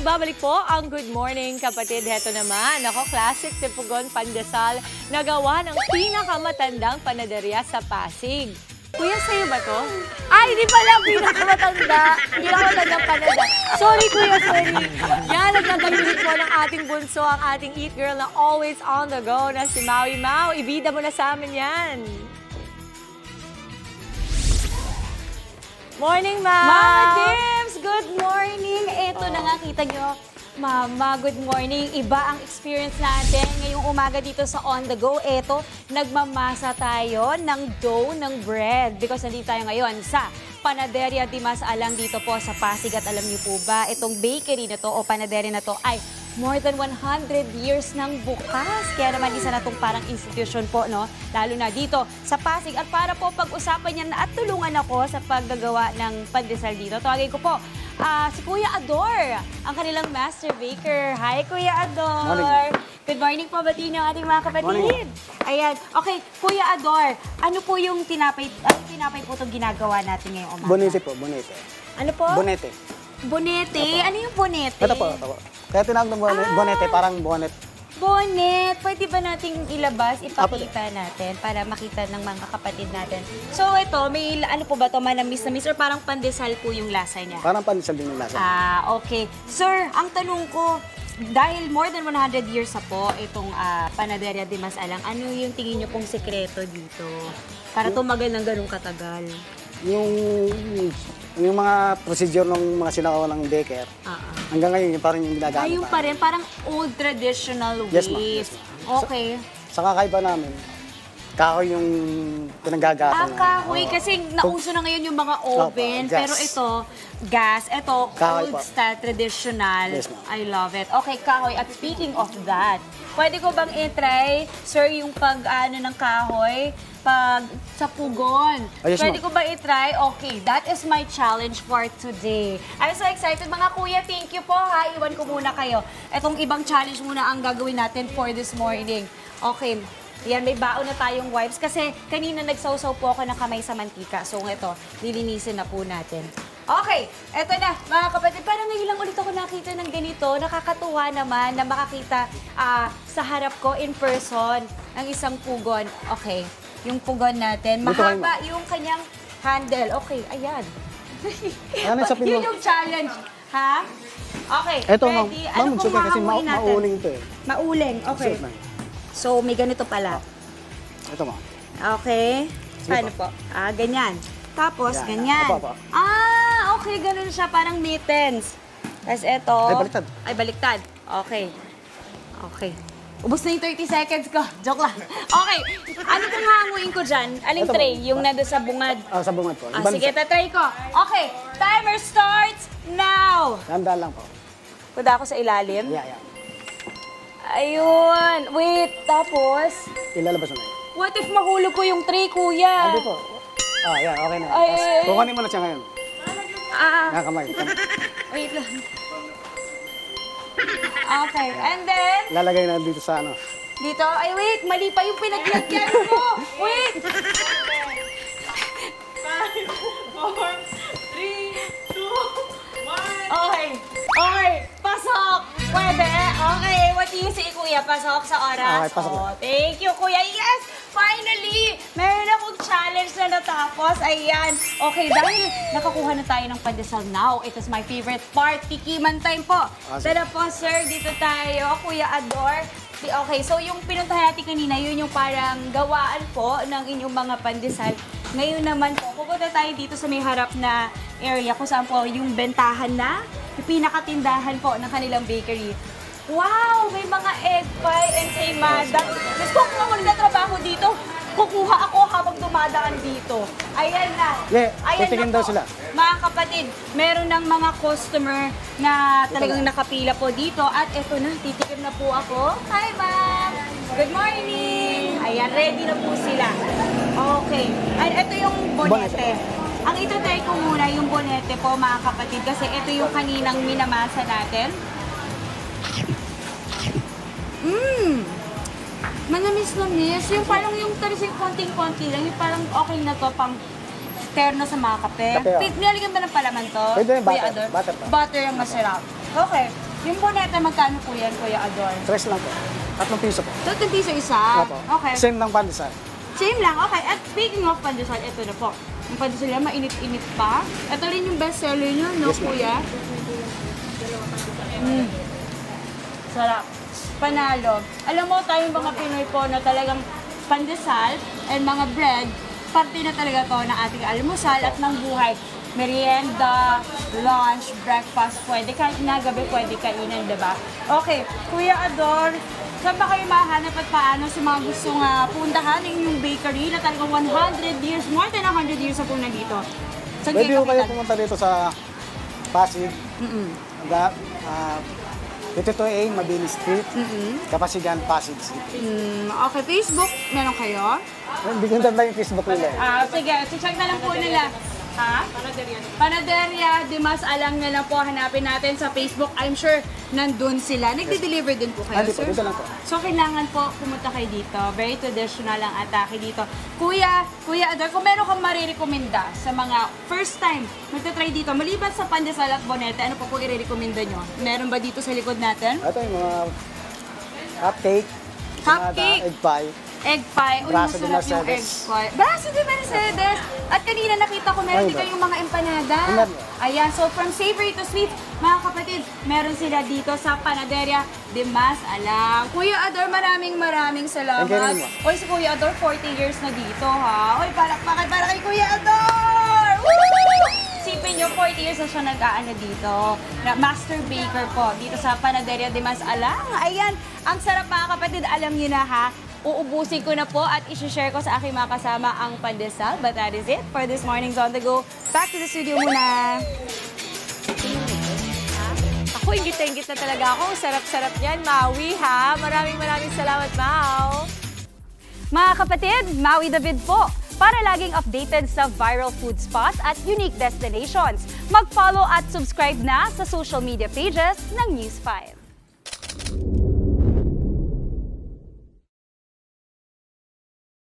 Nagbabalik po ang Good Morning Kapatid. Heto naman, ako, classic tipugon pandesal na gawa ng pinakamatandang panaderya sa Pasig. Kuya, sa'yo ba to? Ay, di pala, pinakamatanda. Pinakamatandang panadal. Sorry, kuya, sorry. Yan, nagkagalulit po ng ating bunso, ang ating eat girl na always on the go na si Maui Mau. Ibida mo na sa amin yan. Morning, Mau! Mama Dims! Good morning! Ito na nga, kita nyo. Mama, good morning. Iba ang experience natin ngayong umaga dito sa On The Go. Ito, nagmamasa tayo ng dough ng bread because nandito tayo ngayon sa Panaderia Dimas Alang dito po sa Pasig. At alam niyo po ba, itong bakery na to o panaderia na to ay more than 100 years nang bukas. Kaya naman isa na itong parang institution po, no? Lalo na dito sa Pasig. At para po pag-usapan yan at tulungan ako sa paggagawa ng pandesal dito, tawagin ko po si Kuya Ador, ang kanilang master baker. Hi, Kuya Ador! Morning. Good morning po, batiin ng ating mga kapatid. Morning. Ayan. Okay, Kuya Ador, ano po yung tinapay po itong ginagawa natin ngayong umaga? Bonete po, bonete. Ano po? Bonete. Bonete? Ano yung bonete? Ito po, ito po. Kaya tinawag ng bonete, parang bonnet. Bonnet, pwede ba nating ilabas, ipakita natin para makita ng mga kapatid natin? So ito, may ano po ba ito, manamis-namis or parang pandesal po yung lasa niya? Parang pandesal din yung lasa. Okay. Sir, ang tanong ko, dahil more than 100 years na po itong Panaderia Dimas Alang, ano yung tingin niyo pong sekreto dito para tumagal ng ganung katagal? Yung mga procedure ng mga sinakaw ng baker, hanggang ngayon, parang yung ginagamit. Ayun pa rin, parang old traditional ways. Yes, ma'am. Yes, Okay. Sa kakaiba namin, kahoy yung pinanggagato. Kahoy, kasi nauso na ngayon yung mga oven, gas. pero ito, gas, ito, Kahoy old po. style, traditional. Yes, ma'am. I love it. Okay, kahoy. At speaking of that, pwede ko bang i-try, sir, yung pag-ano ng kahoy, pag sa pugon? Yes, Pwede ma'am. ko ba i-try? Okay, that is my challenge for today. I'm so excited. Mga kuya, thank you po ha. Iwan ko muna kayo. Etong ibang challenge muna ang gagawin natin for this morning. Okay. Yan, may baon na tayong wipes kasi kanina nagsawsaw po ako ng kamay sa mantika. So ito, lilinisin na po natin. Okay, eto na mga kapatid. Parang ngayon lang ulit ako nakita ng ganito. Nakakatuwa naman na makakita sa harap ko in person ng isang pugon. Okay, yung pugon natin. Mahaba yung kanyang handle. Okay, ayan. Ano sa Yun yung challenge. Ha? Okay, Ito, ma'am. ready? Ma'am, Ano pong suka kasi hahanguin natin? mauling to eh. Mauling, okay. Suot na. So, may ganito pala. Ito, ma'am. Okay. Paano po? Ganyan. Tapos, Yan. ganyan. Opo, opo. Okay. Ganun siya. Parang mittens. Tapos ito. Ay, baliktad. Ay, baliktad. Okay. Okay. Ubus na yung 30 seconds ko. Joke lang. Okay. Ano itong hanguin ko dyan? Aling Ito po. tray? Yung nandun sa bungad. Sa bungad po. Sige, tatry ko. Okay. Timer starts now. Tandaan lang po. Punta ako sa ilalim. Yeah. Ayun. Wait. Tapos, Ilalabas mo na yun. what if mahulog ko yung tray, kuya? Hindi po. Yan, okay na. Ay, Tapos, ay, ay. kukunin mo na siya ngayon. Nakakamay. Wait lang. Okay, and then, Lalagay na dito sa ano. dito, ay wait, mali pa yung pinaglagyan ko. Wait! 5, 4, 3, 2, 1. Okay, pasok. Pwede? Okay, what do you say, kuya? Pasok sa oras? Okay, pasok na. Thank you, kuya. Yes! Finally! Meron akong challenge na natapos. Ayan. Okay, dahil nakakuha na tayo ng pandesal now, it is my favorite part. Tikiman time po. Awesome. Tara po, sir. Dito tayo. Kuya Ador. Okay, so yung pinuntahan natin kanina, yun yung parang gawaan po ng inyong mga pandesal. Ngayon naman po, pupunta tayo dito sa may harap na area kung saan po yung bentahan na, yung pinakatindahan po ng kanilang bakery. Wow! May mga egg pie and queimada. Gusto ko naman nagtatrabaho dito. Kukuha ako habang dumadaan dito. Ayan na. Yeah, Ayan titingin na daw po. sila. Mga kapatid, meron ng mga customer na talagang nakapila po dito. At eto na, titikim na po ako. Hi, ma'am! Good morning! Ayan, ready na po sila. Okay. Ay, ito yung bonete. Ang itatry ko muna yung bonete po, mga kapatid, kasi ito yung kaninang minamasa natin. Manamis-namis. Yung parang yung tarising konting-konti lang. Yung parang okay na to pang terno sa mga kape. Kape, Nilalagyan ba ng palaman to? Pwede yung Kuya butter. Ador? Butter pa. Butter yung masarap. Okay. Yung boneta, magkano po yan, Kuya Ador? 3 lang po. 3 piso po. 30 piso isa. Opo. Okay. Same lang pandesal. Same lang, okay. At speaking of pandesal, ito na po. Yung pandesal yan, mainit-init pa. Ito rin yung best seller nyo, no, Yes, ma'am. Kuya? Sarap. Panalo. Alam mo, tayong mga Pinoy po na talagang pandesal and mga bread, parte na talaga to ng ating almusal at ng buhay. Merienda, lunch, breakfast, pwede kahit na gabi pwede kainin, diba? Okay, Kuya Ador, saan ba kayo mahanap at paano sa mga gustong puntahan yung bakery na talagang 100 years, more than 100 years na po nandito? Saan Pwede kayo ko kayo kapitan? pumunta dito sa Pasig. Ito A, Mabini Street, Kapasigan, Pasig City. Okay, Facebook, meron kayo? Hindi ko tanda yung Facebook nila. Sige, check na lang po nila. Ha? Panaderia, Dimas Alang na lang po, hanapin natin sa Facebook. I'm sure nandun sila. Nagde-deliver din po kayo, Dito, sir? dito lang po. So, kailangan po pumunta kayo dito. Very traditional ang atake dito. Kuya Ador, kung meron kang marirekomenda sa mga first time magta-try dito, maliban sa pandesal at bonete, ano pa po i-recommenda nyo? Meron ba dito sa likod natin? Ito yung mga cupcake, Cupcake. egg pie. Egg pie. Uy, Braso de masarap yung egg Mercedes. pie. Braso de Mercedes. At kanina nakita ko meron Ay, din ba? kayong mga empanada. Meron. Ayan, so from savory to sweet, mga kapatid, meron sila dito sa Panaderia Dimas Alang. Kuya Ador, maraming salamat. Thank you rin po. Uy, si Kuya Ador, 40 years na dito, ha? Uy, palakpakan para kay Kuya Ador! Woo! Sipin nyo, 40 years na siya nag-aano dito. Na master baker po, dito sa Panaderia Dimas Alang. Ayan, ang sarap mga kapatid, alam nyo na ha. Uubusin ko na po at isi-share ko sa aking mga kasama ang pandesal. But that is it for this morning's On The Go. Back to the studio muna. Ako, ingit na talaga ako. Ang sarap-sarap yan, Maui, ha? Maraming salamat, Mau. Mga kapatid, Maui David po. Para laging updated sa viral food spots at unique destinations, mag-follow at subscribe na sa social media pages ng News 5.